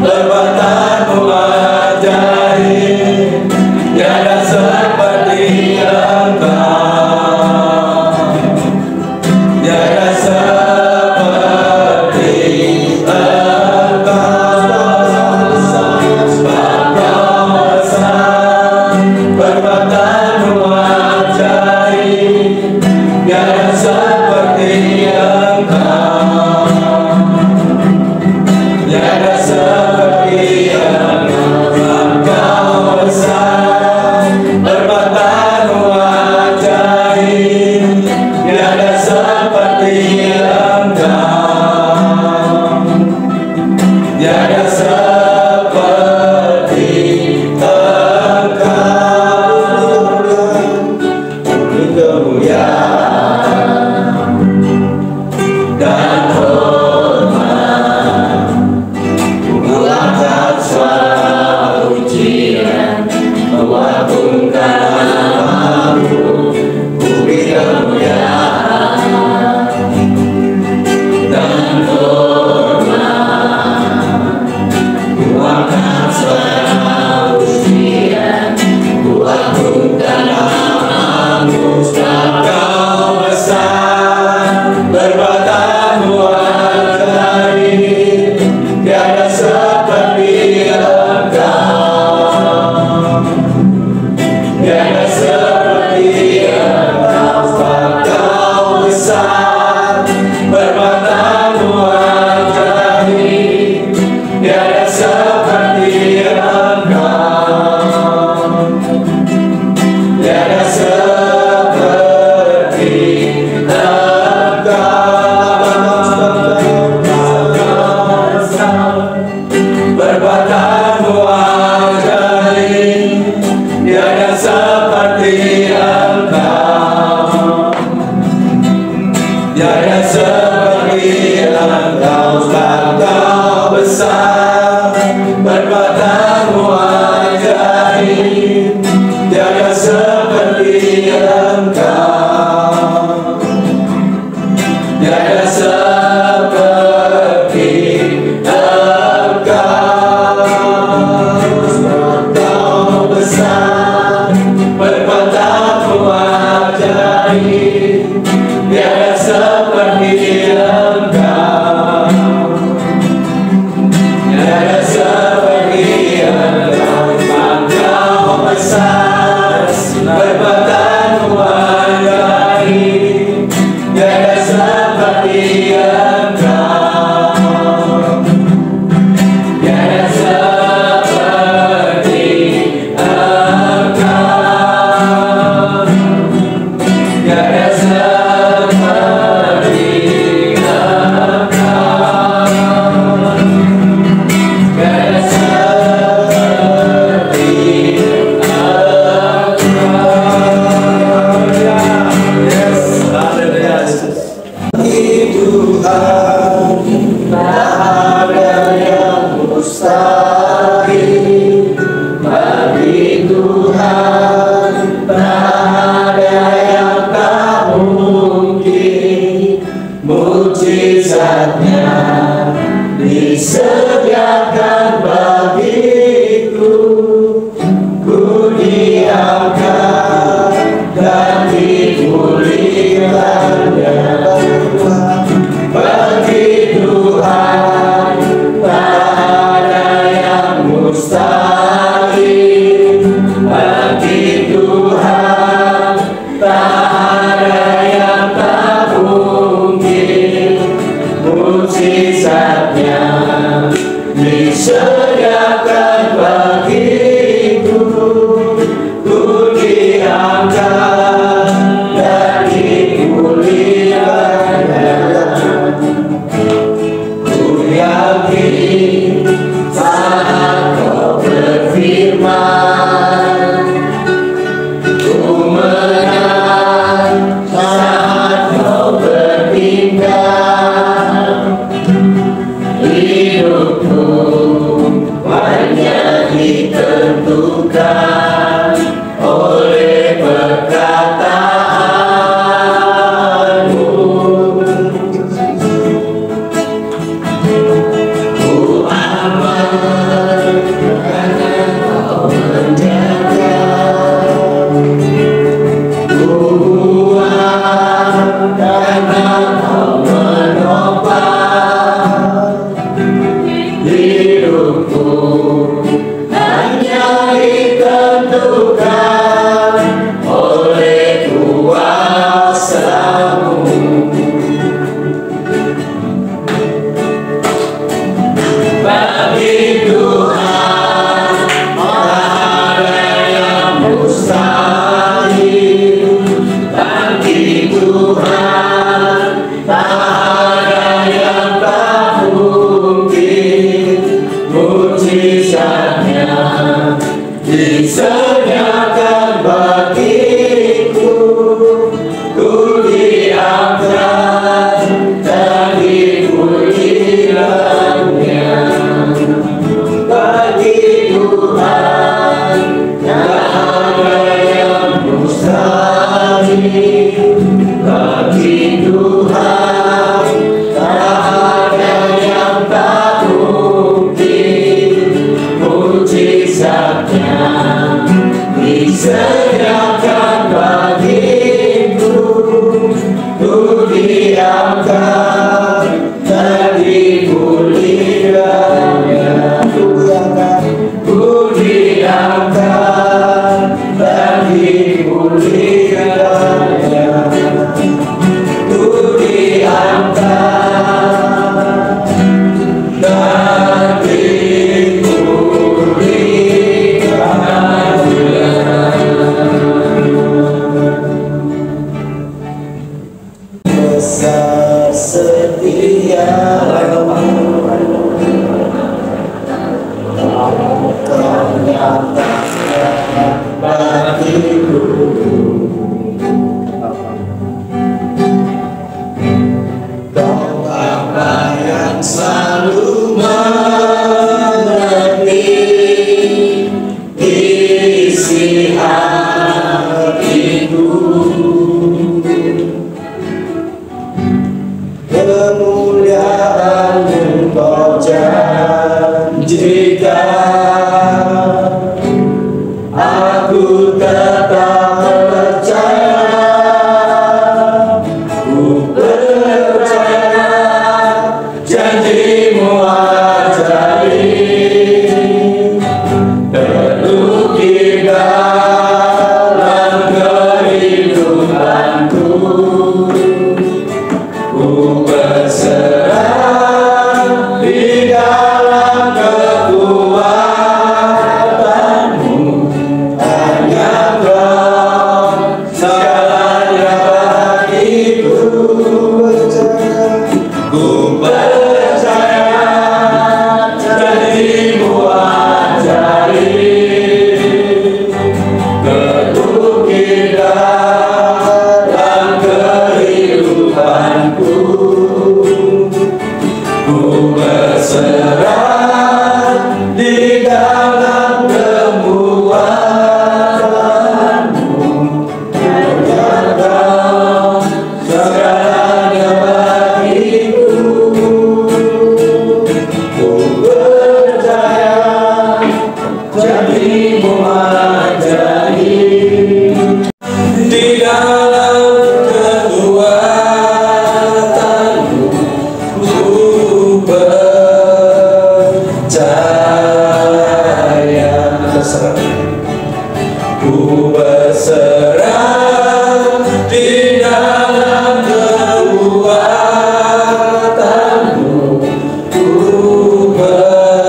Perbuatanmu ajaib. tiada seperti Engkau, tiada seperti Engkau. Kemuliaan dan hormat, ku angkat suara pujian, mengagungkan nama-Mu. Beri kemuliaan dan hormat, ku angkat suara pujian, ku agungkan nama-Mu. Sebab Kau besar, perbuatan-Mu ajaib, tiada seperti Engkau, tiada seperti Engkau. Sebab Kau besar, perbuatan-Mu ajaib, tiada seperti Engkau, tiada seperti Engkau. Perbuatan-Mu ajaib, tiada seperti Engkau, tiada seperti Engkau. Sebab Kau besar, perbuatan-Mu ajaib, tiada seperti Engkau, tiada seperti Engkau. Sebab Kau besar, perbuatan-Mu ajaib, tiada seperti Engkau, tiada seperti Engkau. Sebab Kau besar, perbuatan-Mu ajaib, tiada seperti Engkau, tiada seperti Engkau, tiada seperti Engkau, tiada seperti Engkau. Yes, haleluya. Tuhan, tak ada yang mustahil bagi Tuhan, tak ada yang tak mungkin. Mujizatnya disediakan bagiku, ku diangkat dan dipulihkannya. Bagi Tuhan tak ada yang mustahil, bagi Tuhan tak ada yang tak mungkin. Mujizatnya disediakan bagiku, ku diangkat dan dipulihkannya. Ku yakin saat Kau berfirman, ku menang saat Kau bertindak. Hidupku hanya ditentukan oleh perkataan-Mu. Ku aman karena Kau menjaga, ku kuat karena Kau menopang. Hidupku hanya ditentukan oleh kuasa-Mu. Bagi Tuhan tak ada yang mustahil, bagi Tuhan bagi Tuhan tak ada yang tak mungkin. Mujizatnya disediakan bagiku, ku diangkat dan dipulihkannya, ku diangkat dan dipulihkannya, ku diangkat dan besar setia bagiku. Kau Allah yang selalu mengerti isi hatiku. Kemuliaan-Mu Kau janjikan, aku tetap percaya, ku percaya janji-Mu ajaib, terukir dalam kehidupanku. Ku berserah di dalam kekuatan-Mu, hanya Kau segalanya bagiku. Ku percaya janji-Mu ajaib, terukir dalam kehidupanku. Ku berserah di dalam kekuatan-Mu, hanya Kau segalanya bagiku. Ku percaya janji-Mu ajaib, di dalam kekuatan-Mu ku percaya. Ku berserah di dalam kekuatan-Mu, ku percaya.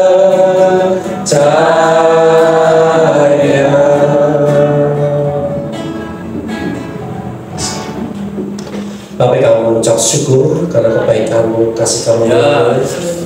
Bapak kami mengucap syukur karena kebaikan-Mu, kasih Kamu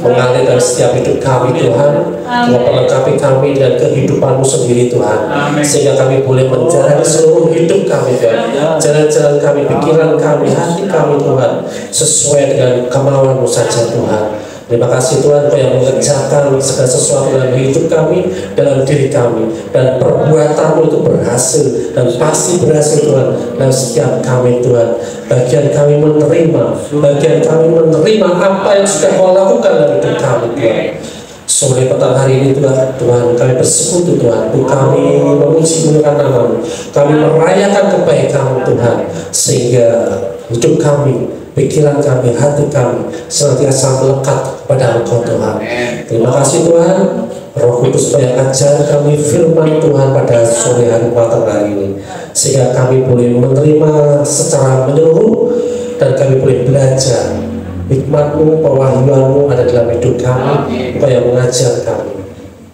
mengalir dalam setiap hidup kami Tuhan. Tuhan melengkapi kami dengan kehidupan-Mu sendiri Tuhan, sehingga kami boleh menjalani seluruh hidup kami Tuhan, jalan-jalan kami, pikiran kami, hati kami Tuhan, sesuai dengan kemauan-Mu saja Tuhan. Terima kasih Tuhan, Kau yang mengerjakan segala sesuatu dalam hidup kami, dalam diri kami, dan perbuatan-Mu itu berhasil dan pasti berhasil Tuhan dalam setiap kami Tuhan. Bagian kami menerima, apa yang sudah Kau lakukan dalam hidup kami Tuhan. Sore petang hari ini Tuhan, kami bersekutu Tuhan, kami memuji nama-Mu, kami merayakan kebaikan-Mu Tuhan, sehingga hidup kami, pikiran kami, hati kami senantiasa melekat kepada Engkau Tuhan. Terima kasih Tuhan, Roh Kudus yang ajar kami firman Tuhan pada sore hari petang hari ini, sehingga kami boleh menerima secara menyeluruh dan kami boleh belajar hikmat-Mu, pewahyuan-Mu ada dalam hidup kami. Engkau yang mengajar kami.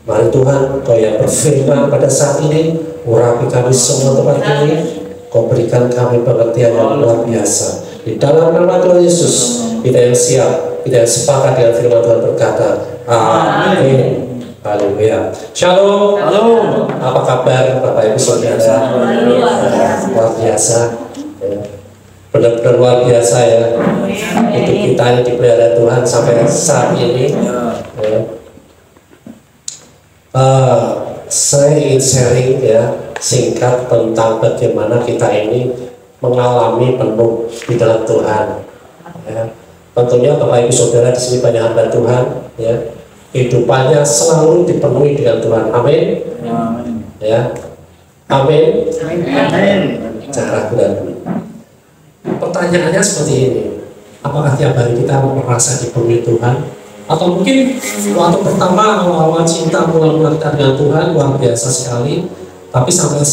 Mari Tuhan, Kau yang berfirman pada saat ini, urapi kami semua tempat ini. Kau berikan kami pengertian yang luar biasa. Di dalam nama Tuhan Yesus, kita yang siap, kita yang sepakat dengan firman Tuhan berkata, amin. Haleluya. Shalom. Halo. Apa kabar Bapak Ibu Saudara? Luar biasa. Benar-benar luar biasa ya. Hidup kita yang dipelihara Tuhan sampai saat ini. Saya ingin sharing ya singkat tentang bagaimana kita ini mengalami penuh di dalam Tuhan. Ya. Tentunya Bapak Ibu Saudara di sini banyak hamba Tuhan, ya, kehidupannya selalu dipenuhi dengan Tuhan. Amin. Ya, amin. Jangan ragu-ragu. Pertanyaannya seperti ini: apakah tiap hari kita merasa dipenuhi Tuhan? Atau mungkin waktu pertama awal-awal cinta mula-mula kita dengan Tuhan luar biasa sekali, tapi sampai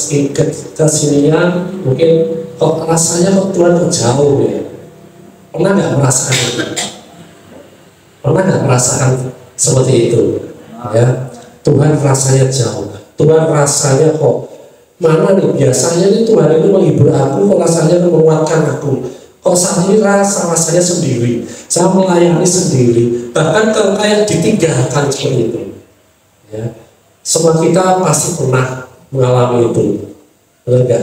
kesinian mungkin kok rasanya kok Tuhan kok jauh ya. Pernah nggak merasakan itu? Pernah nggak merasakan seperti itu? Ya, Tuhan rasanya jauh. Tuhan rasanya kok mana nih, biasanya nih Tuhan itu menghibur aku, kok rasanya menguatkan aku. Kok saat ini rasanya sendiri, saya melayani sendiri, bahkan kalau kayak ditinggalkan seperti itu. Ya, semua kita pasti pernah mengalami itu, benar nggak?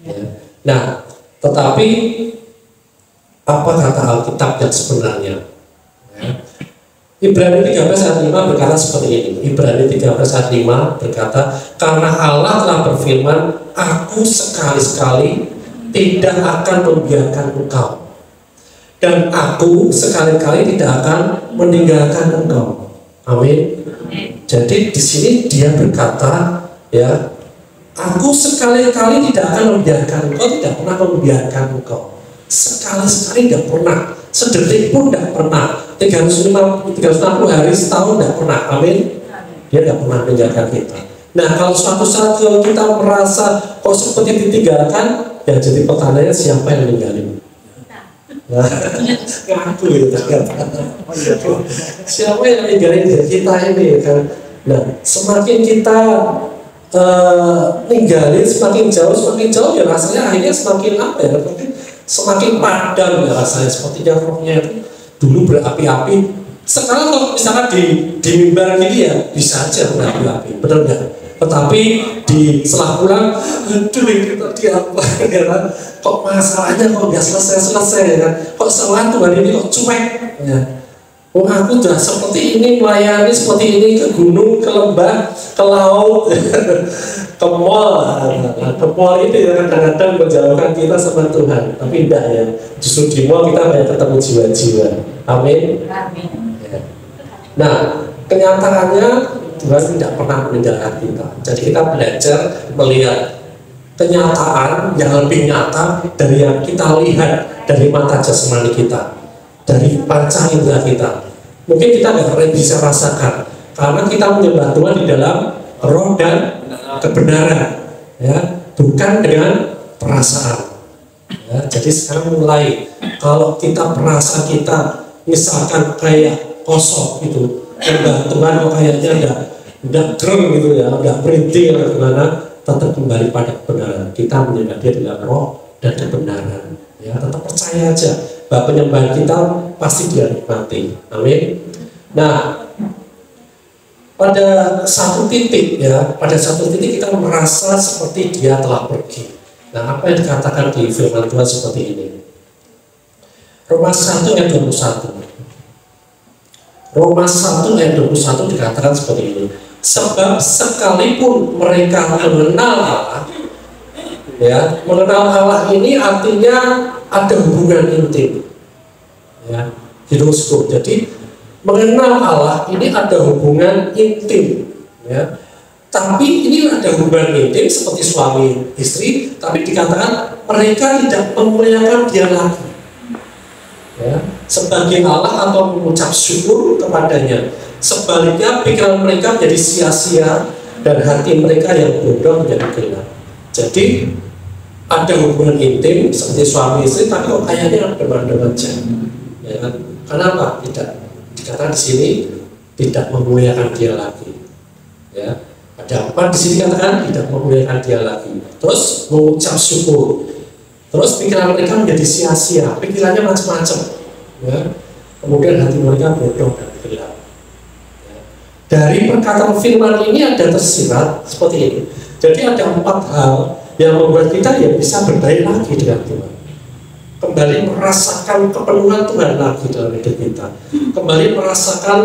Ya. Nah, tetapi apa kata Alkitab yang sebenarnya? Ya. Ibrani 13 ayat 5 berkata seperti ini. Ibrani 13 ayat 5 berkata, karena Allah telah berfirman, aku sekali-sekali tidak akan membiarkan engkau, dan aku sekali-kali tidak akan meninggalkan engkau. Amin. Jadi di sini dia berkata, ya, aku sekali-kali tidak akan membiarkan engkau, tidak pernah membiarkan engkau. Sekali-sekali tidak pernah, sedetik pun tidak pernah. 360 hari setahun tidak pernah. Amin. Dia tidak pernah meninggalkan kita. Nah, kalau suatu saat kalau kita merasa kok seperti ditinggalkan, ya jadi pertanyaannya siapa yang meninggalin? Nah, ngaku itu siapa yang meninggalin kita ini kan? Nah, semakin kita ninggalin semakin jauh ya rasanya akhirnya semakin apa ya? Semakin padam ya rasanya, sepertinya rohnya itu dulu berapi-api. Sekarang kalau misalkan di mimbar gini ya bisa aja berapi-api, benar nggak? Tetapi di setelah pulang, aduh ini tadi apa ya kan? Kok masalahnya kok nggak selesai ya kan? Kok salah Tuhan ini kok cuek ya? Oh, aku sudah seperti ini melayani seperti ini ke gunung, ke lembah, ke laut, ke mall. Ke mall ini ya kadang-kadang menjauhkan kita sama Tuhan, tapi tidak ya. Justru di mall kita banyak ketemu jiwa-jiwa. Amin. Ya. Nah, kenyataannya Tuhan tidak pernah meninggalkan kita. Jadi kita belajar melihat kenyataan yang lebih nyata dari yang kita lihat dari mata jasmani kita, dari panca indera kita. Mungkin kita nggak bisa rasakan karena kita menyembah Tuhan di dalam roh dan kebenaran, ya, bukan dengan perasaan. Ya, jadi sekarang mulai kalau kita merasa kita misalkan kayak kosong gitu, menyembah Tuhan kok kayaknya udah drone gitu ya, udah berhenti atau gimana, tetap kembali pada kebenaran. Kita menyembah Dia dengan roh dan kebenaran. Ya, tetap percaya aja bahwa penyembahan kita pasti Dia nikmati. Amin. Nah, pada satu titik ya, pada satu titik kita merasa seperti Dia telah pergi. Nah, apa yang dikatakan di firman Tuhan seperti ini? Roma 1 ayat 21. Roma 1 ayat 21 dikatakan seperti ini. Sebab sekalipun mereka mengenal Allah, ya, mengenal Allah ini artinya ada hubungan intim, ya, hidrosku. Jadi mengenal Allah ini ada hubungan intim, ya. Tapi ini ada hubungan intim seperti suami istri, tapi dikatakan mereka tidak memuliakan Dia lagi, ya, sebagai Allah atau mengucap syukur kepadanya. Sebaliknya pikiran mereka menjadi sia-sia dan hati mereka yang bodoh menjadi gelap. Jadi ada hubungan intim seperti suami istri, tapi kok kayaknya demam-demam aja, ya kan? Kenapa? Tidak dikatakan di sini tidak memuliakan Dia lagi, ya. Ada apa di sini katakan tidak memuliakan Dia lagi. Terus mengucap syukur. Terus pikiran mereka menjadi sia-sia, pikirannya macam-macam, ya. Kemudian hati mereka bodoh dan gelap. Dari perkataan firman ini ada tersirat seperti ini. Jadi ada 4 hal yang membuat kita ya bisa berdaya lagi dengan Tuhan. Kembali merasakan kepenuhan Tuhan lagi dalam hidup kita. Kembali merasakan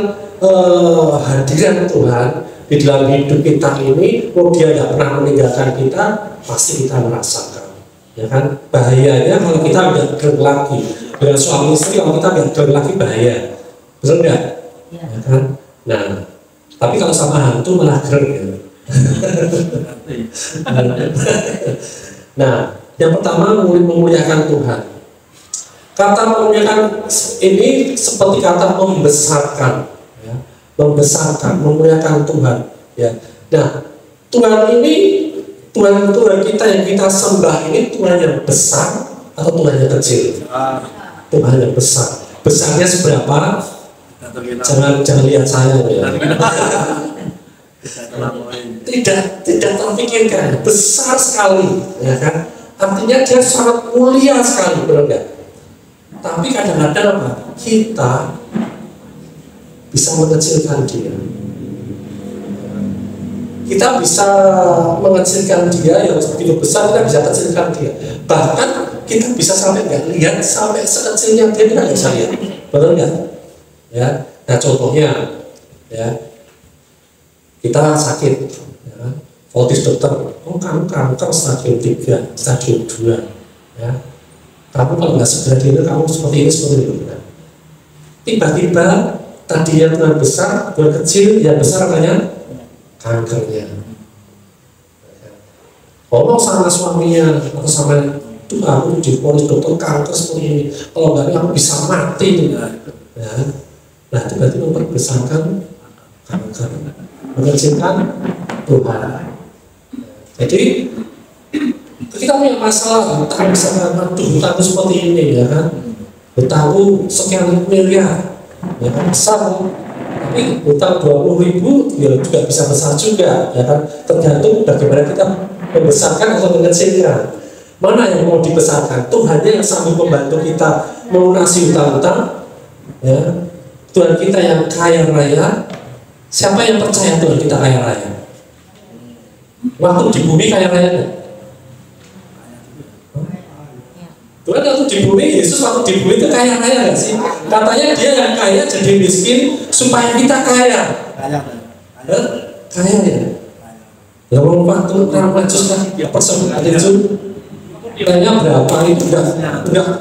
hadiran Tuhan di dalam hidup kita ini. Oh, Dia tidak pernah meninggalkan kita, pasti kita merasakan. ya kan? Bahayanya kalau kita nggak grek lagi dengan suami istri, kalau kita nggak grek lagi bahaya, betul nggak? Ya kan? Nah, tapi kalau sama hantu malah grek ya. Nah, yang pertama memuliakan Tuhan. Kata memuliakan ini seperti kata membesarkan, ya. Membesarkan, memuliakan Tuhan. Ya. Nah, Tuhan ini, Tuhan kita yang kita sembah ini Tuhan yang besar atau Tuhan yang kecil? Tuhan yang besar. Besarnya seberapa? Jangan lihat saya ya. Tidak terpikirkan, besar sekali, ya kan? Artinya dia sangat mulia sekali, benar nggak? Tapi kadang-kadang apa? Kita bisa mengecilkan dia. Kita bisa mengecilkan dia yang begitu besar, kita bisa kecilkan dia. Bahkan kita bisa sampai nggak lihat, sampai sekecilnya dia kita nggak bisa lihat, benar nggak? Ya, nah contohnya, ya kita sakit, ya, vonis dokter, oh kamu kanker stadium 3, stadium 2, ya. Kamu kalau nggak segera diri, kamu seperti ini. Tiba-tiba tadi yang Tuhan besar, Tuhan kecil, yang besar katanya kankernya. Kalau sama suaminya atau sama itu aku divonis dokter kanker seperti ini, kalau nggak aku bisa mati. Ya. Nah tiba-tiba memperbesarkan kanker, mengecilkan Tuhan. Jadi kita punya masalah, hutang misalkan, aduh hutangku seperti ini, ya kan? Hutangku sekian miliar, ya kan, besar. Tapi hutang 20.000 ya juga bisa besar juga, ya kan? Tergantung bagaimana kita membesarkan atau mengecilkan. Mana yang mau dibesarkan? Tuhannya yang sanggup membantu kita melunasi hutang-hutang, ya. Tuhan kita yang kaya raya. Siapa yang percaya Tuhan kita kaya raya? Waktu di bumi kaya raya nggak? Tuhan waktu di bumi, Yesus waktu di bumi itu kaya raya nggak sih? Katanya dia yang kaya jadi miskin supaya kita kaya. Kaya ya? Lalu waktu orang majus kan persembahan itu kayaknya berapa itu udah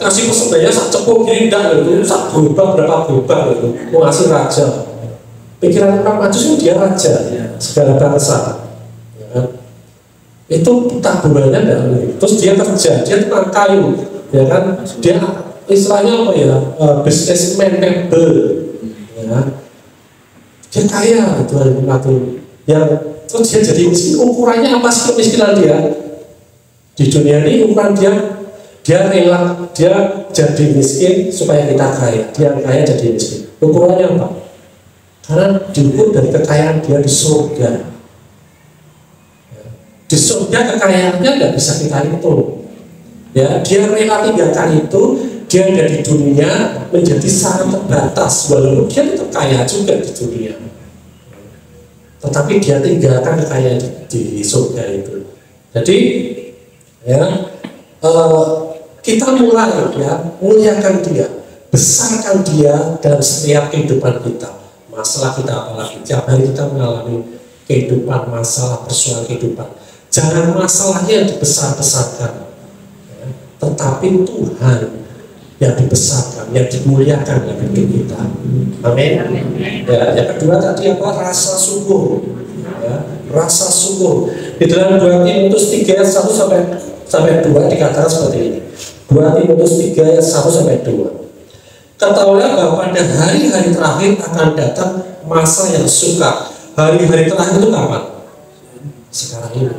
kasih persembahannya sak cepuk gini enggak gitu, sak berapa berubah gitu, mau ngasih raja. Pikiran orang majus itu dia raja, segala bangsa. Itu tabungannya dari terus dia kerja, dia tukang kayu, ya kan, dia istilahnya apa ya, businessman mebel, ya, dia kaya gitu yang terus dia jadi miskin. Ukurannya apa sih kemiskinan dia di dunia ini? Ukuran dia rela dia jadi miskin supaya kita kaya, dia kaya jadi miskin. Ukurannya apa? Karena diukur dari kekayaan dia di surga. Di surga kekayaannya nggak bisa kita hitung. Ya, dia rela tinggalkan itu, dia ada di dunia menjadi sangat terbatas, walaupun dia tetap kaya juga di dunia. Tetapi dia tinggalkan kekayaan di surga itu. Jadi, ya, kita mulai ya muliakan dia, besarkan dia dalam setiap kehidupan kita. Masalah kita apalagi tiap hari kita mengalami kehidupan, masalah, persoalan kehidupan. Jangan masalahnya yang dibesar-besarkan, ya, tetapi Tuhan yang dibesarkan, yang dimuliakan dalam hidup kita. Amin. Ya, yang kedua tadi apa? Rasa syukur. Ya, rasa syukur. Di dalam 2 Timotius 3 ayat 1 sampai 2 dikatakan seperti ini. 2 Timotius 3 ayat 1 sampai 2. Ketahuilah bahwa pada hari-hari terakhir akan datang masa yang sukar. Hari-hari terakhir itu kapan? Sekarang ini.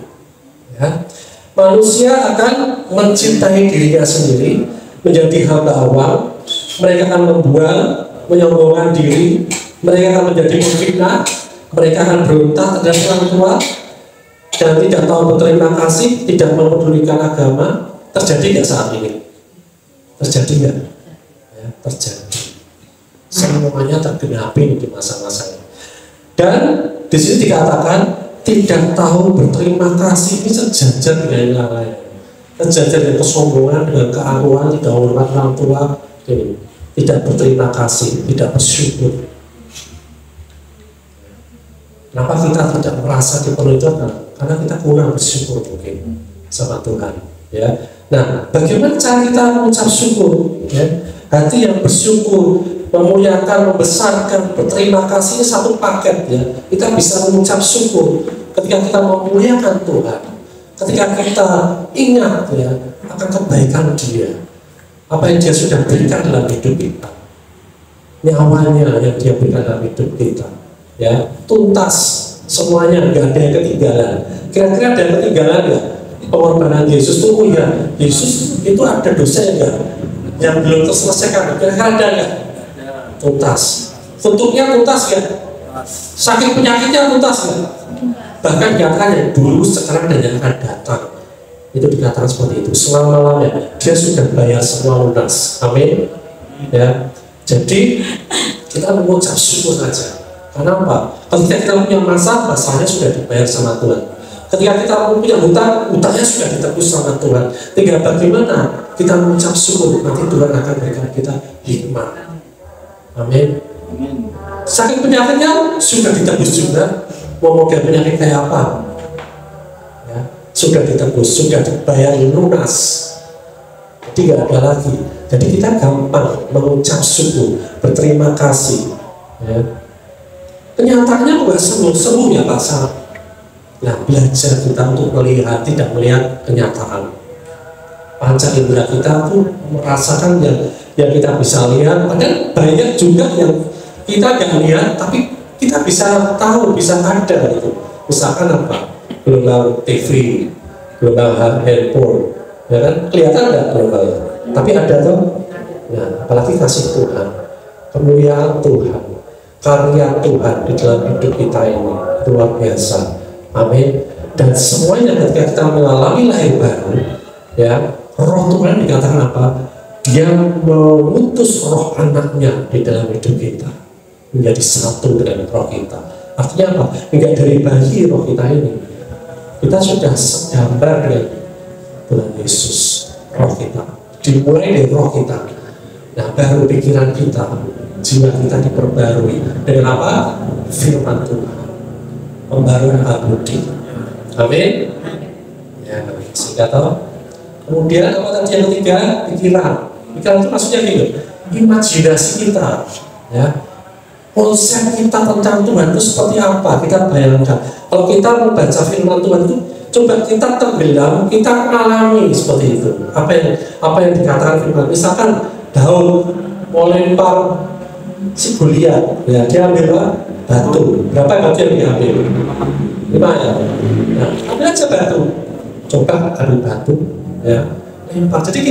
Ya. Manusia akan mencintai dirinya sendiri, menjadi hamba awam. Mereka akan membuang, menyombongkan diri. Mereka akan menjadi pemfitnah. Mereka akan berontak terhadap orang tua dan tidak tahu berterima kasih, tidak mempedulikan agama. Terjadi nggak saat ini? Terjadi nggak? Ya, terjadi. Semuanya tergenapi di masa-masa ini. Dan di sini dikatakan tidak tahu berterima kasih, ini sejajar dengan yang lain. Sejajar dengan kesombongan, dengan keangkuhan, tidak hormat orang tua, tidak berterima kasih, tidak bersyukur. Kenapa kita tidak merasa dipenuhi Tuhan? Karena kita kurang bersyukur mungkin sama Tuhan. Ya, Nah, bagaimana cara kita mengucap syukur? Ya? Hati yang bersyukur, memuliakan, membesarkan, berterima kasih satu paket ya. Kita bisa mengucap syukur ketika kita memuliakan Tuhan, ketika kita ingat ya akan kebaikan Dia, apa yang Dia sudah berikan dalam hidup kita, nyawanya yang Dia berikan dalam hidup kita, ya tuntas semuanya, nggak ada yang ketinggalan. Kira-kira ada yang ketinggalan nggak? Pengorbanan Yesus itu, oh ya, Yesus itu ada dosa yang belum terselesaikan. Kira-kira ada nggak? Tuntas. Bentuknya tuntas ya. Sakit penyakitnya tuntas ya. Bahkan dikatakan dulu, sekarang, dan yang akan datang. Itu dikatakan seperti itu. Selama-lamanya Dia sudah bayar semua lunas. Amin. Ya. Jadi kita mengucap syukur saja. Karena apa? Ketika kita punya masalahnya sudah dibayar sama Tuhan. Ketika kita punya hutangnya sudah ditebus sama Tuhan. Tinggal bagaimana kita mengucap syukur, nanti Tuhan akan berikan kita hikmat. Amin. Sakit penyakitnya sudah ditebus juga. Mau model penyakit kayak apa? Ya, sudah ditebus, sudah dibayar lunas. Jadi nggak ada lagi. Jadi kita gampang mengucap syukur, berterima kasih. Ya. Kenyataannya bukan sembuh ya Pak Sal. Nah, belajar kita untuk melihat, tidak melihat kenyataan. Panca indera kita tuh merasakan yang kita bisa lihat. Padahal banyak juga yang kita nggak lihat, tapi kita bisa tahu, bisa ada gitu. Misalkan apa? Gelombang TV, gelombang handphone, ya kan? Kelihatan nggak gelombangnya? Tapi ada tuh. Nah, apalagi kasih Tuhan, kemuliaan Tuhan, karya Tuhan di dalam hidup kita ini luar biasa. Amin. Dan semuanya ketika kita mengalami lahir baru, ya, Roh Tuhan dikatakan apa? Dia mengutus roh anaknya di dalam hidup kita menjadi satu dengan roh kita. Artinya apa? Hingga dari bayi roh kita ini, kita sudah segambar dengan Tuhan Yesus, roh kita. Dimulai dari roh kita. Nah, baru pikiran kita, jiwa kita diperbarui dengan apa? Firman Tuhan. Pembaruan budi. Amin. Ya, sehingga tahu. Kemudian apa tadi yang ketiga? Pikiran. Pikiran itu maksudnya gitu. Imajinasi kita, ya. Konsep kita tentang Tuhan itu seperti apa? Kita bayangkan. Kalau kita membaca firman Tuhan itu, coba kita tenggelam, kita alami seperti itu. Apa yang dikatakan firman. Misalkan Daud mau lempar si Goliat, ya dia ambil batu. Berapa batu yang diambil? 5 ya. Nah, ambil aja batu. Coba ambil batu, ya lempar. Jadi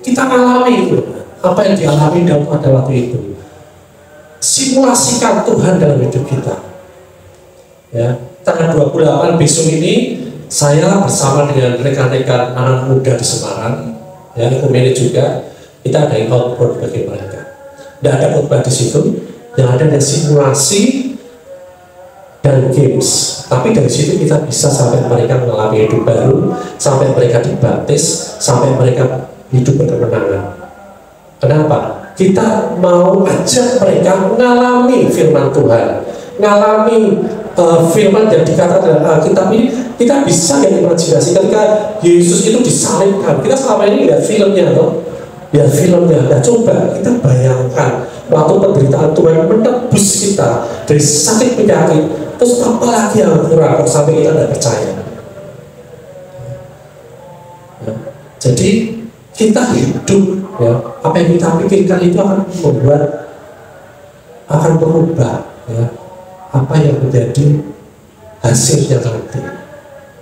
kita alami itu. Apa yang dialami Daud pada waktu itu. Simulasikan Tuhan dalam hidup kita. Ya, tanggal 28 besok ini saya bersama dengan rekan-rekan anak muda di Semarang, ya, Ekumenik juga, kita ada outbound bagi mereka. Tidak ada khotbah di situ, yang ada simulasi dan games. Tapi dari situ kita bisa sampai mereka mengalami hidup baru, sampai mereka dibaptis, sampai mereka hidup berkemenangan. Kenapa? Kita mau ajak mereka mengalami firman Tuhan, mengalami firman yang dikatakan dalam Alkitab ini. Kita bisa imajinasi ketika Yesus itu disalibkan. Kita selama ini lihat filmnya, loh. Ya filmnya, nah coba kita bayangkan waktu penderitaan Tuhan menebus kita dari sakit penyakit, terus apa lagi yang kurang sampai kita tidak percaya. Ya. Jadi kita hidup, ya, apa yang kita pikirkan itu akan berubah, ya, apa yang menjadi hasilnya nanti.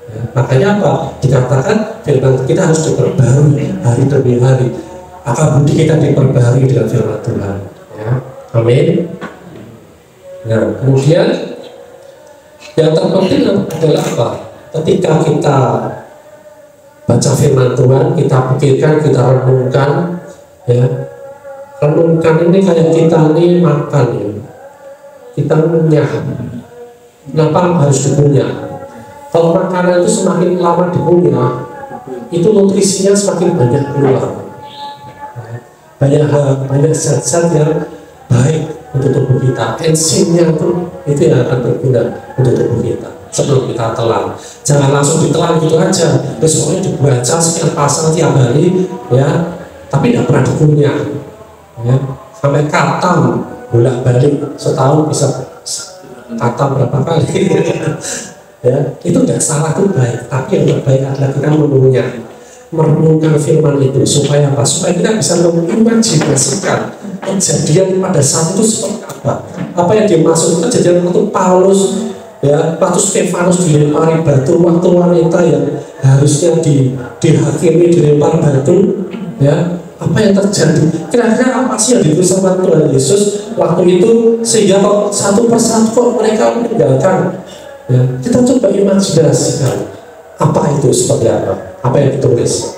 Ya, makanya apa? Dikatakan firman kita harus diperbarui hari demi hari. Akal budi kita diperbarui dengan firman Tuhan, ya. Amin. Nah, kemudian yang terpenting adalah apa? Ketika kita baca firman Tuhan, kita pikirkan, kita renungkan, ya. Renungkan ini kayak kita nih makan, ya. Kita ngunyah. Kenapa harus dikunyah? Kalau makanan itu semakin lama dikunyah, itu nutrisinya semakin banyak keluar. Banyak zat-zat yang baik untuk tubuh kita. Enzimnya itu yang akan berguna untuk tubuh kita. sebelum kita telan. Jangan langsung ditelan gitu aja. Besoknya dibaca sekian pasal tiap hari, ya, tapi tidak pernah dikunyah, ya, sampai khatam bolak-balik setahun bisa khatam berapa kali. Ya, itu tidak salah, itu baik. Tapi yang terbaik adalah kita merenungkan firman itu supaya apa? Supaya kita bisa mengimajinasikan kejadian pada saat itu seperti apa yang dimaksud kejadian waktu Paulus, ya, waktu Stefanus dilempari batu, waktu wanita yang harusnya dihakimi dilempar batu, ya, apa yang terjadi? Kira-kira apa sih yang ditulis sama Tuhan Yesus waktu itu sehingga kok satu persatu kok mereka meninggalkan? Ya, kita coba imajinasikan apa itu seperti apa yang ditulis.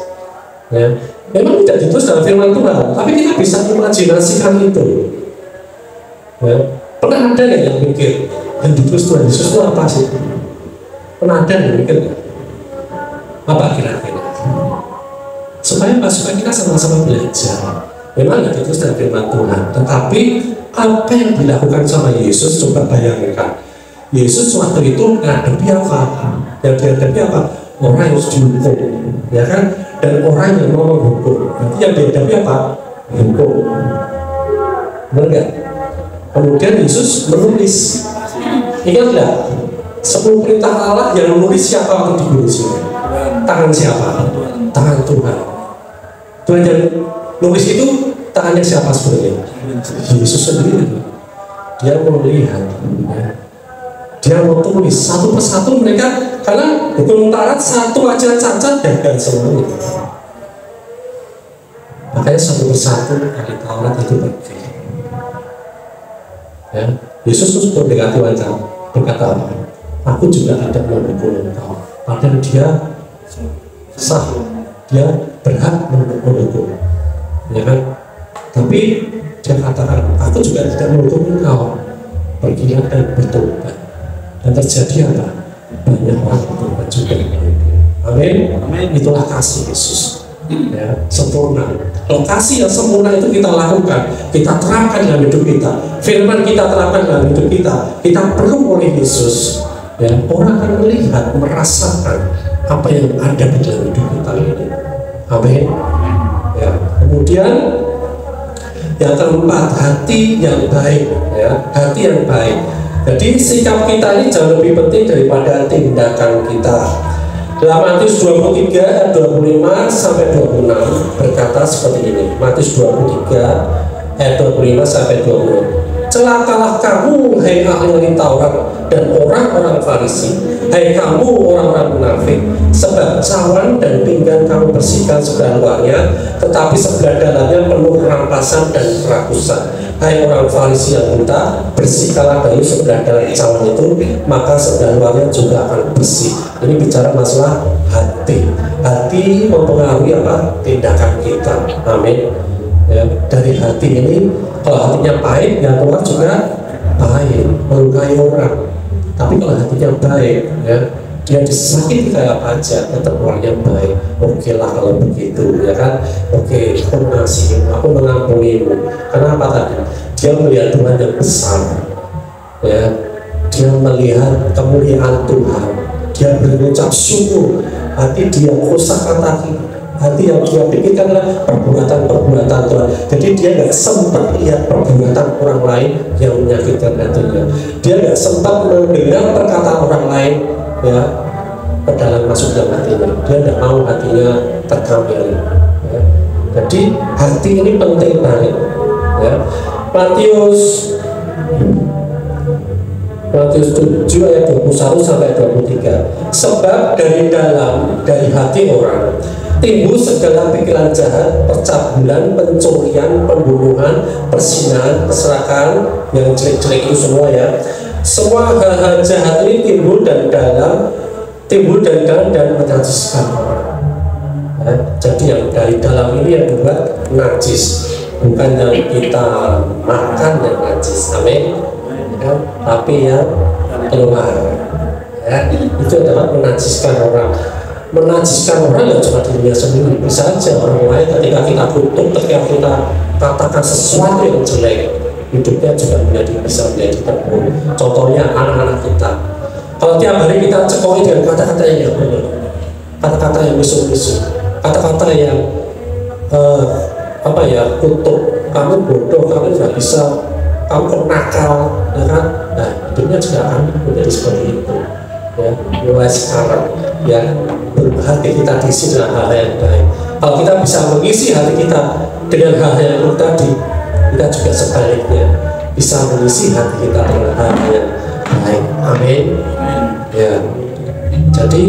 Ya, memang tidak ditulis dalam firman Tuhan, tapi kita bisa imajinasikan itu. Ya, pernah ada yang mikir yang ditulis Tuhan Yesus itu apa sih? Pernah ada yang mikir apa kira-kira? Supaya kita sama-sama belajar. Memang tidak ditulis dalam firman Tuhan, tetapi apa yang dilakukan sama Yesus, coba bayangkan. Yesus waktu itu menghadapi apa? Yang dihadapi apa? Orang yang harus dihukum, ya kan? Dan orang yang mau menghukum. Berarti yang dihadapi apa? Hukum. Benar nggak? Kemudian Yesus menulis. Ingatlah, 10 perintah Allah yang menulis siapa waktu ditulis? Tangan siapa? Tangan Tuhan. Tuhan yang nulis itu tangannya siapa sebenarnya? Yesus sendiri. Dia mau melihat, ya. Dia mau tulis satu persatu mereka, karena hukum Taurat satu aja cacat gagal semuanya. Makanya satu persatu dari Taurat itu pergi. Ya, Yesus terus mendekati wajah, berkata apa? Aku juga ada menghukum engkau. Padahal dia sah, dia berhak menghukum, ya kan? Tapi dia katakan, aku juga tidak menghukum engkau. Pergilah dan bertobat. Dan terjadi apa? Banyak orang bertobat juga. Amin. Itulah kasih Yesus, ya, sempurna. Lokasi yang sempurna itu kita lakukan, kita terapkan dalam hidup kita. Firman kita terapkan dalam hidup kita. Kita perlu oleh Yesus, ya. Orang akan melihat, merasakan apa yang ada di dalam hidup kita ini. Amin. Ya. Kemudian yang keempat, hati yang baik, ya, hati yang baik. Jadi sikap kita ini jauh lebih penting daripada tindakan kita. Dalam Matius 23 ayat 25 sampai 26 berkata seperti ini. Matius 23 ayat 25 sampai 26. Celakalah kamu, hai ahli Taurat dan orang-orang Farisi, hai kamu orang-orang munafik, sebab cawan dan pinggan kamu bersihkan sebelah luarnya, tetapi sebelah dalamnya penuh rampasan dan kerakusan. Hai orang Farisi yang buta, bersihkanlah dari sebelah dalam cawan itu, maka sebelah luarnya juga akan bersih. Ini bicara masalah hati. Hati mempengaruhi apa? Tindakan kita. Amin. Ya, dari hati ini, kalau hatinya baik, yang keluar juga baik, melukai orang. Tapi kalau hatinya baik, ya, dia disakiti kayak apa aja, tetap keluarnya baik. Oke lah kalau begitu, ya kan? Oke, aku mengasihimu, aku mengampunimu. Kenapa tadi? Dia melihat Tuhan yang besar, ya. Dia melihat kemuliaan Tuhan. Dia berucap syukur. Hati dia kosakata hati yang dia pikirkan adalah perbuatan-perbuatan Tuhan. Jadi dia nggak sempat lihat perbuatan orang lain yang menyakitkan hatinya. Dia nggak sempat mendengar perkataan orang lain, ya, ke dalam masuk dalam hatinya. Dia nggak mau hatinya terkambil, ya. Jadi hati ini penting banget, ya. Matius 7 ayat 21 sampai 23. Sebab dari hati orang timbul segala pikiran jahat, percabulan, pencurian, pembunuhan, perzinahan, keserakahan, yang jelek-jelek itu semua, ya. Semua hal-hal jahat ini timbul dari dalam dan menajiskan orang. Ya, jadi yang dari dalam ini yang membuat najis, bukan yang kita makan yang najis. Amin. Ya, tapi yang keluar, ya, itu adalah menajiskan orang. Menajiskan orang ya cuma dirinya sendiri, bisa aja orang lain ketika kita kutuk, ketika kita katakan sesuatu yang jelek, hidupnya juga bisa menjadi terpuruk. Contohnya anak-anak kita. Kalau tiap hari kita cekoi dengan kata-kata yang nggak benar, kata-kata yang musuh-musuh, kata-kata yang kutuk, kamu bodoh, kamu nggak bisa, kamu nakal, ya kan? Nah, hidupnya juga akan menjadi seperti itu. Ya, mulai sekarang, ya, hati kita diisi dengan hal yang baik. Kalau kita bisa mengisi hati kita dengan hal yang buruk tadi, kita juga sebaliknya bisa mengisi hati kita dengan hal yang baik. Amin. Ya, jadi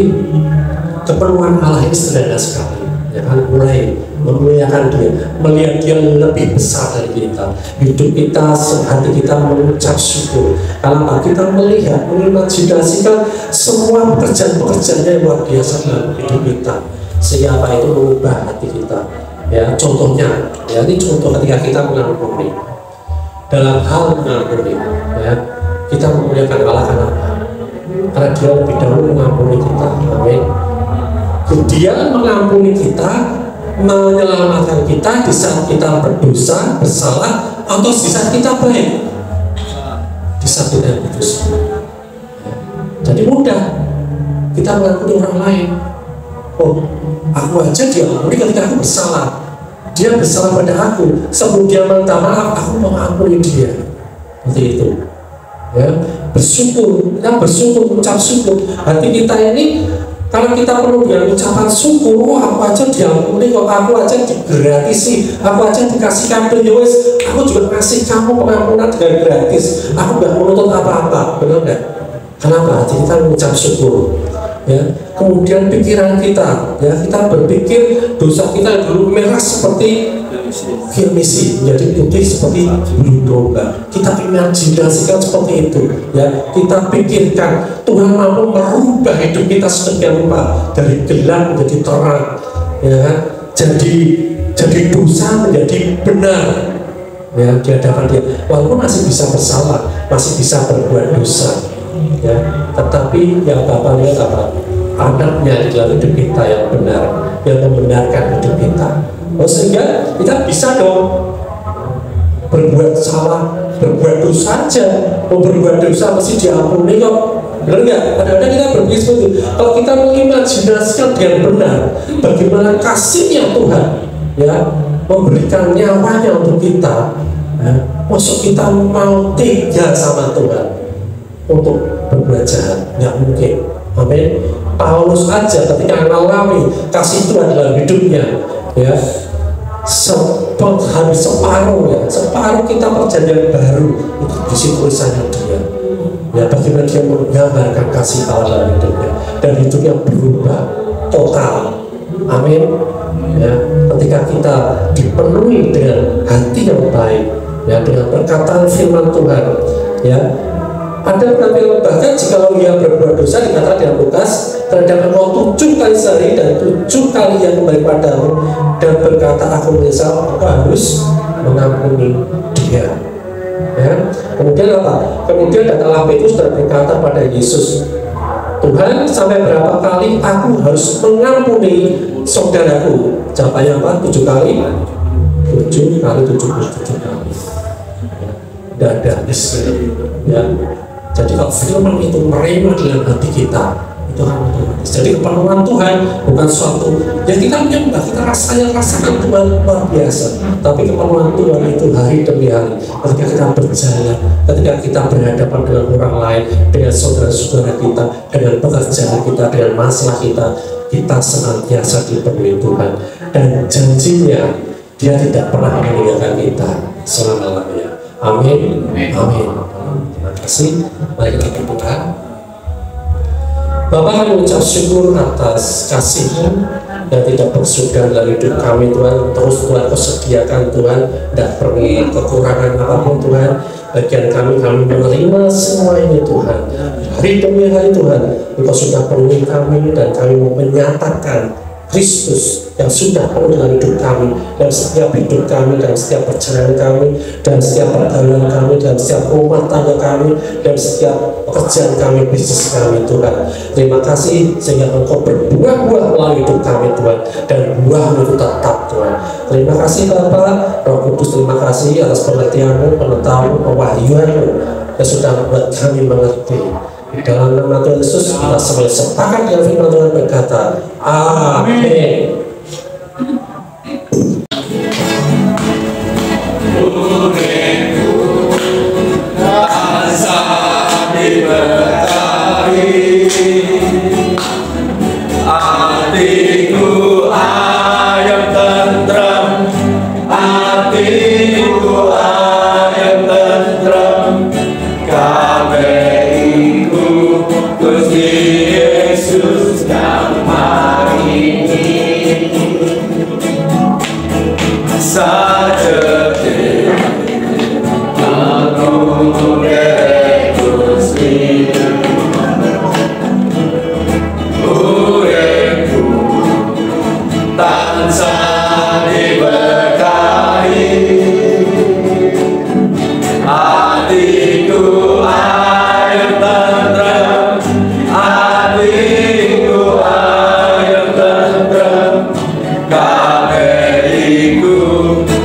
keperluan Allah ini sederhana sekali. Ya kan, mulai memuliakan Dia, melihat Dia lebih besar dari kita. Hidup kita, hati kita mengucap syukur. Karena kita melihat, mengimajinasikan semua pekerjaan-pekerjaan yang luar biasa dalam hidup kita. Sehingga apa itu mengubah hati kita. Ya, contohnya, ya ini contoh ketika kita mengampuni. Dalam hal mengampuni, ya kita memuliakan Allah karena apa? Karena Dia lebih dahulu mengampuni kita. Amin. Dia mengampuni kita, menyelamatkan kita di saat kita berdosa, bersalah, atau di saat kita baik, di saat kita berdosa. Jadi mudah kita mengampuni orang lain. Oh, aku aja diampuni ketika aku bersalah. Dia bersalah pada aku, sebelum dia minta maaf, aku mau ampuni dia. Seperti itu. Ya, bersyukur, kita bersyukur, ucap syukur. Hati kita ini, kalau kita perlu dengan ucapan syukur, oh aku aja diampuni kok, aku aja digratisi, aku aja dikasih kado, yowes, aku juga kasih kamu pengampunan dengan gratis, aku gak menuntut apa-apa, benar nggak? Kenapa? Hati kita mengucap syukur. Ya, kemudian pikiran kita, ya kita berpikir dosa kita yang dulu merah seperti kirmisi, menjadi putih seperti bulu domba. Kita imajinasikan seperti itu, ya kita pikirkan Tuhan mampu merubah hidup kita sedemikian rupa dari gelap menjadi terang, ya kan? Jadi dosa menjadi benar, ya di hadapan Dia. Walaupun masih bisa bersalah, masih bisa berbuat dosa, ya, tetapi yang Bapa lihat apa? Anaknya di dalam hidup kita yang benar, yang membenarkan hidup kita. Oh, sehingga kita bisa dong berbuat salah, berbuat dosa saja, mau berbuat dosa mesti diampuni kok. Benar nggak? Kadang-kadang kita berpikir seperti itu. Kalau kita mengimajinasikan dengan benar bagaimana kasihnya Tuhan, ya memberikan nyawanya untuk kita, ya, maksud kita mau tega sama Tuhan untuk berbuat jahat? Nggak mungkin. Amin. Paulus aja ketika mengalami kasih Tuhan dalam hidupnya, ya habis separuh, ya separuh kita perjanjian baru itu diisi tulisannya dia, ya bagaimana dia menggambarkan kasih Allah dalam hidupnya dan hidupnya berubah total. Amin. Ya, ketika kita dipenuhi dengan hati yang baik, ya dengan perkataan firman Tuhan, ya ada penampilan bahkan jika ia berbuat dosa dikatakan dalam Lukas terhadap engkau 7 kali sehari dan 7 kali yang kembali padamu dan berkata aku menyesal, aku harus mengampuni dia. Ya. Kemudian apa? Kemudian datanglah Petrus dan berkata pada Yesus, Tuhan sampai berapa kali aku harus mengampuni saudaraku? Jawabannya apa? 7 kali? 7 kali 77 kali. Tidak ada habisnya. Ya. Jadi kalau firman itu merema dalam hati kita, itu akan otomatis. Jadi kepenuhan Tuhan bukan suatu yang kita menyembah, kita rasakan Tuhan luar biasa. Tapi kepenuhan Tuhan itu hari demi hari. Ketika kita berjalan, ketika kita berhadapan dengan orang lain, dengan saudara-saudara kita, dengan pekerjaan kita, dengan masalah kita, kita senantiasa dipenuhi Tuhan. Dan janjinya, Dia tidak pernah meninggalkan kita selama-lamanya. Amin. Amin. Terima kasih. Mari kita berdoa. Bapak, kami mengucap syukur atas kasih-Mu yang tidak bersudah dalam hidup kami Tuhan. Terus Tuhan Kau sediakan Tuhan, tidak pernah kekurangan apapun Tuhan. Bagian kami menerima semua ini Tuhan. Hari demi hari Tuhan, Engkau sudah penuhi kami dan kami mau menyatakan Kristus yang sudah penuh dalam hidup kami, dan setiap hidup kami, dan setiap perjalanan kami, dan setiap pergaulan kami, dan setiap rumah tangga kami, dan setiap pekerjaan kami, bisnis kami Tuhan. Terima kasih sehingga Engkau berbuah-buah melalui hidup kami Tuhan, dan buah itu tetap Tuhan. Terima kasih Bapa, Roh Kudus, terima kasih atas pengertian-Mu, pengetahuan, pewahyuan-Mu yang sudah membuat kami mengerti Dalam nama Tuhan Yesus kita semuanya sepakat dengan firman Tuhan berkata, amin. Hatiku ayam tentram, hatiku ayam tentram, kabehku Gusti Yesus damai sajeté aku Gusti tansah diberkahi, hatiku ayam tentram, hatiku ayam tentram, kabehku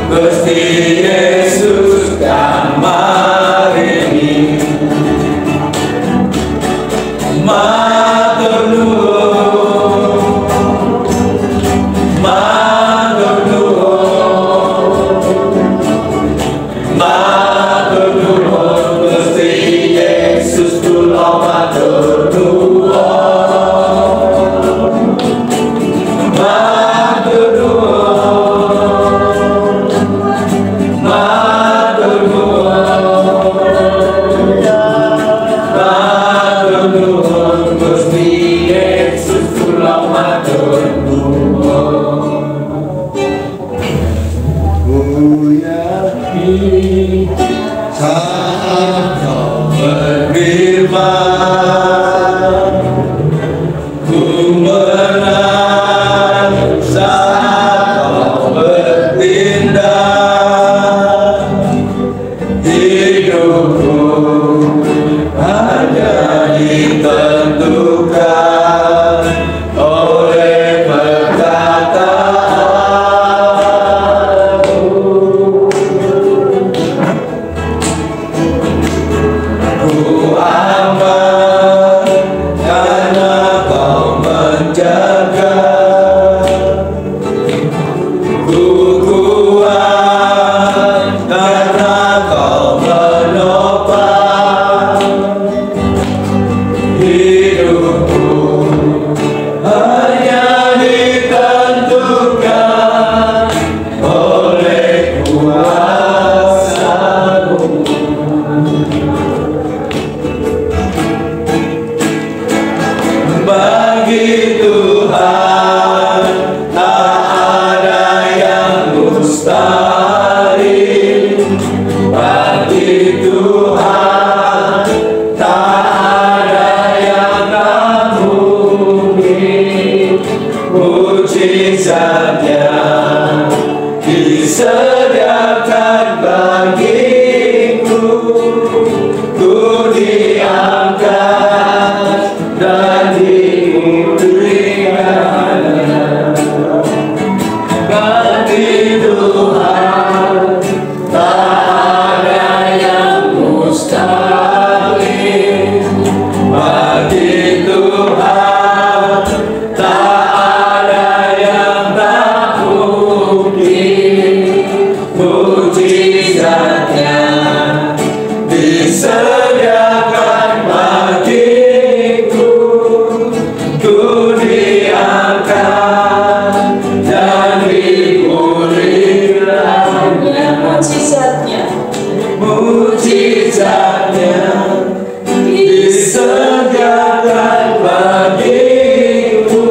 Gusti Yesus damai matur nuwun. Matur nuwun Gusti Yesus kula matur nuwun. Matur nuwun. Matur nuwun. Matur nuwun Gusti Yesus kula matur nuwun. Saat kau berfirman, ku menang. Saat kau bertindak, hidupku hanya ditentukan oleh perkataanmu. Ku aman karena kau menjaga, ku kuat karena kau menopang hidupku hanya ditentukan oleh kuasa-Mu. Bagi Tuhan tak ada yang mustahil. Bagi Tuhan tak ada yang tak mungkin. Mujizatnya disediakan bagiku, ku diangkat dan dimuliakan. Bagi Tuhan tak ada yang mustahil. Bagi Tuhan tak ada yang tak mungkin. Mujizatnya disediakan bagiku, ku diangkat dan dimuliakan. Mujizatnya disediakan bagiku,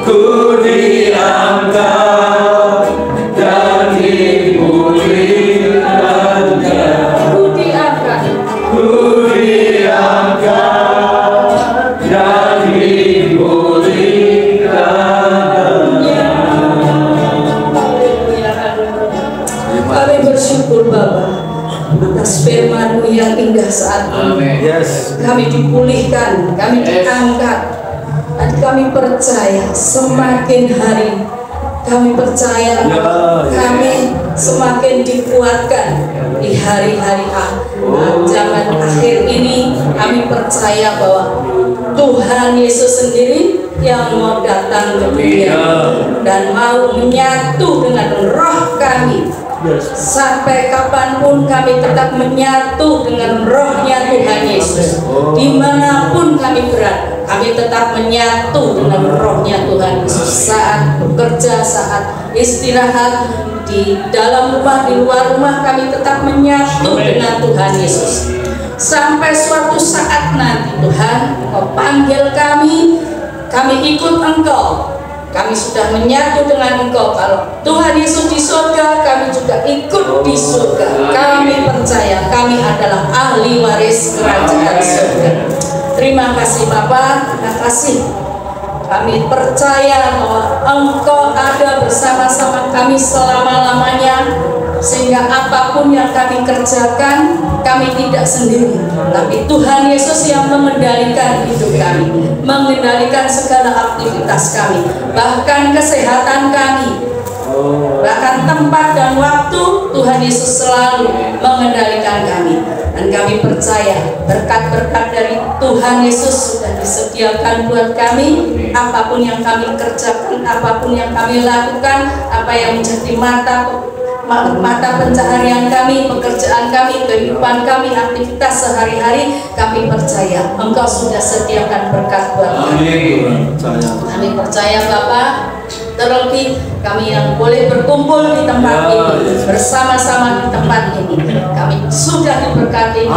ku diangkat dan dimuliakan. Ku diangkat dan dimuliakan. Kami bersyukur Bapa atas firman-Mu yang indah saat ini. Kami dipulihkan, kami diangkat, dan kami percaya semakin hari kami percaya kami semakin dikuatkan di hari-hari zaman akhir ini. Kami percaya bahwa Tuhan Yesus sendiri yang mau datang ke dunia dan mau menyatu dengan roh kami. Sampai kapanpun kami tetap menyatu dengan rohnya Tuhan Yesus. Dimanapun kami berada, kami tetap menyatu dengan rohnya Tuhan Yesus. Saat bekerja, saat istirahat, di dalam rumah, di luar rumah, kami tetap menyatu dengan Tuhan Yesus. Sampai suatu saat nanti Tuhan Engkau panggil kami ikut Engkau. Kami sudah menyatu dengan Engkau. Kalau Tuhan Yesus di surga, kami juga ikut di surga. Kami percaya kami adalah ahli waris kerajaan surga. Terima kasih Bapa, terima kasih. Kami percaya bahwa Engkau ada bersama-sama kami selama-lamanya, sehingga apapun yang kami kerjakan, kami tidak sendiri, tapi Tuhan Yesus yang mengendalikan hidup kami, mengendalikan segala aktivitas kami, bahkan kesehatan kami, bahkan tempat dan waktu. Tuhan Yesus selalu mengendalikan kami, dan kami percaya berkat-berkat dari Tuhan Yesus sudah disediakan buat kami. Apapun yang kami kerjakan, apapun yang kami lakukan, apa yang menjadi mata pencaharian kami, pekerjaan kami, kehidupan kami, aktivitas sehari-hari, kami percaya Engkau sudah sediakan berkat buat kami. Kami percaya Bapak. Terlebih kami yang boleh berkumpul di tempat ini, bersama-sama di tempat ini, kami sudah diberkati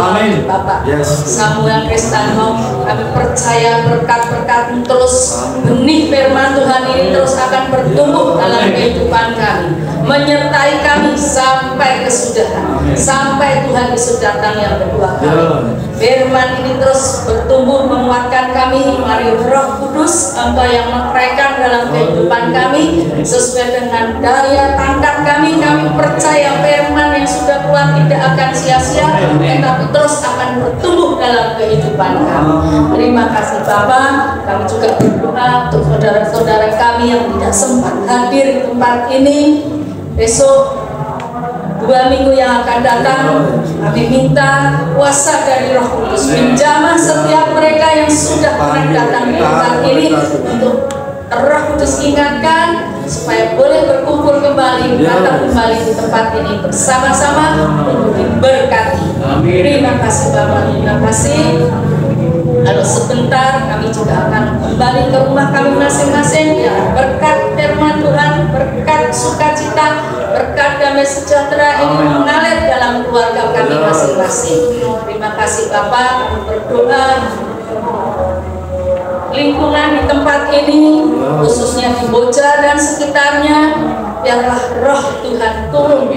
Bapak Samuel Kristanto. Kami percaya berkat-berkat terus, benih firman Tuhan ini terus akan bertumbuh dalam kehidupan kami, menyertai kami sampai kesudahan, sampai Tuhan Yesus datang yang kedua kali. Firman ini terus bertumbuh menguatkan kami. Mari Roh Kudus Engkau yang merekam dalam kehidupan kami sesuai dengan daya tangkap kami. Kami percaya firman yang sudah keluar tidak akan sia-sia, tetapi terus akan bertumbuh dalam kehidupan kami. Terima kasih Bapak. Kami juga berdoa untuk saudara-saudara kami yang tidak sempat hadir di tempat ini. Besok 2 minggu yang akan datang, kami minta kuasa dari Roh Kudus menjamah setiap mereka yang sudah pernah datang di tempat ini, untuk Roh Kudus ingatkan supaya boleh berkumpul kembali, datang kembali di tempat ini bersama-sama untuk diberkati. Terima kasih Bapak, terima kasih. Lalu sebentar kami juga akan kembali ke rumah kami masing-masing. Ya, berkat firman Tuhan, berkat sukacita, berkat damai sejahtera ini mengalir dalam keluarga kami masing-masing. Terima kasih Bapak. Kami berdoa lingkungan di tempat ini, khususnya di Boja dan sekitarnya, biarlah Roh Tuhan turun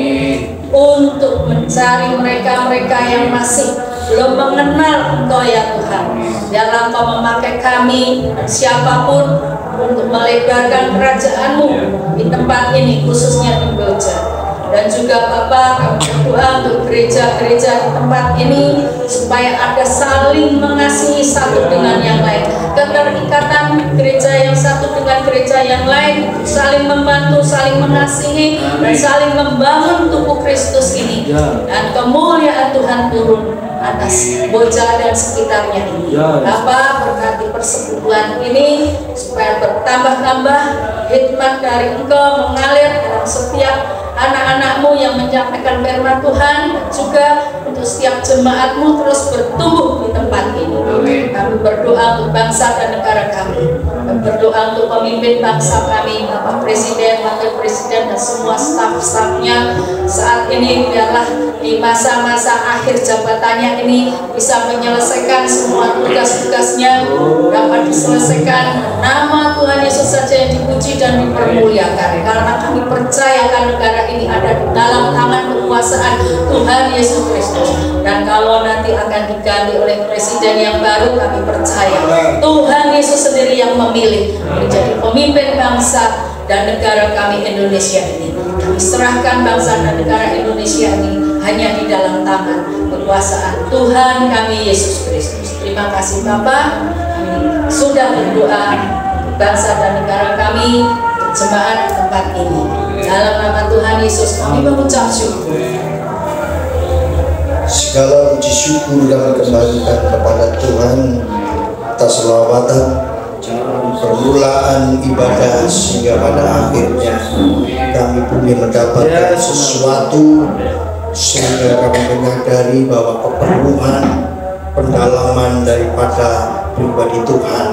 untuk mencari mereka-mereka yang masih belum mengenal Engkau ya Tuhan. Biarlah Engkau memakai kami dan siapapun untuk melebarkan kerajaan-Mu di tempat ini, khususnya di Boja. Dan juga Bapak, kami berdoa untuk gereja-gereja di tempat ini supaya ada saling mengasihi satu dengan yang lain. Keterikatan gereja yang satu dengan gereja yang lain, saling membantu, saling mengasihi, dan saling membangun tubuh Kristus ini. Dan kemuliaan Tuhan turun atas Boja dan sekitarnya ini. Bapak, berkati persekutuan ini supaya bertambah-tambah hikmat dari Engkau mengalir dalam setiap anak-anak-Mu yang menyampaikan firman Tuhan, dan juga untuk setiap jemaat-Mu terus bertumbuh di tempat ini. Kami berdoa untuk bangsa dan negara kami. Kami berdoa untuk pemimpin bangsa kami, Bapak Presiden, Wakil Presiden, dan semua staf-stafnya saat ini. Biarlah di masa-masa akhir jabatannya ini bisa menyelesaikan semua tugas-tugasnya, dapat diselesaikan. Nama Tuhan Yesus saja yang dipuji dan dipermuliakan, karena kami percayakan negara ini ada di dalam tangan kekuasaan Tuhan Yesus Kristus. Dan kalau nanti akan diganti oleh presiden yang baru, kami percaya Tuhan Yesus sendiri yang memilih menjadi pemimpin bangsa dan negara kami Indonesia ini. Kami serahkan bangsa dan negara Indonesia ini hanya di dalam tangan kekuasaan Tuhan kami Yesus Kristus. Terima kasih Bapak. Kami sudah berdoa bangsa dan negara kami, jemaat tempat ini. Dalam nama Tuhan Yesus kami mengucap syukur. Segala puji syukur kami kembalikan kepada Tuhan atas selawatan permulaan ibadah sehingga pada akhirnya kami punya mendapatkan sesuatu sehingga kami menyadari bahwa keperluan pendalaman daripada pribadi Tuhan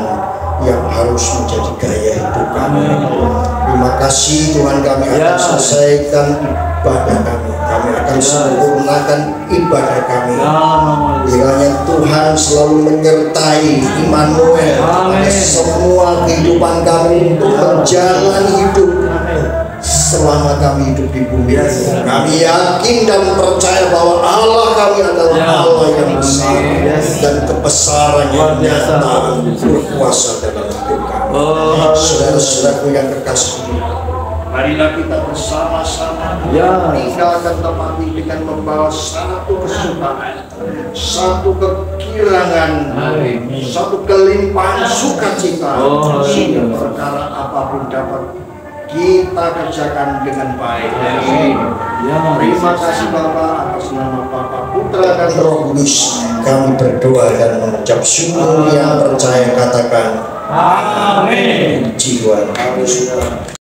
yang harus menjadi gaya hidup kami. Terima kasih Tuhan, kami akan selesaikan ibadah kami. Kami akan sempurnakan ibadah kami. Kiranya Tuhan selalu menyertai Immanuel pada semua kehidupan kami untuk menjalani hidup selama kami hidup di bumi. Kami yakin dan percaya bahwa Allah kami adalah Allah yang besar dan kebesarannya nyata berkuasa dalam hidup kami. Saudara-saudaraku yang terkasih, marilah kita bersama-sama meninggalkan tempat ini dengan membawa satu kesukaan, satu kekirangan, satu kelimpahan sukacita, sehingga perkara apapun dapat kita kerjakan dengan baik. Terima kasih Bapa, atas nama Bapa, Putra dan Roh Kudus kami berdoa dan mengucap syukur. Yang percaya katakan amin. Jiwa kami sudah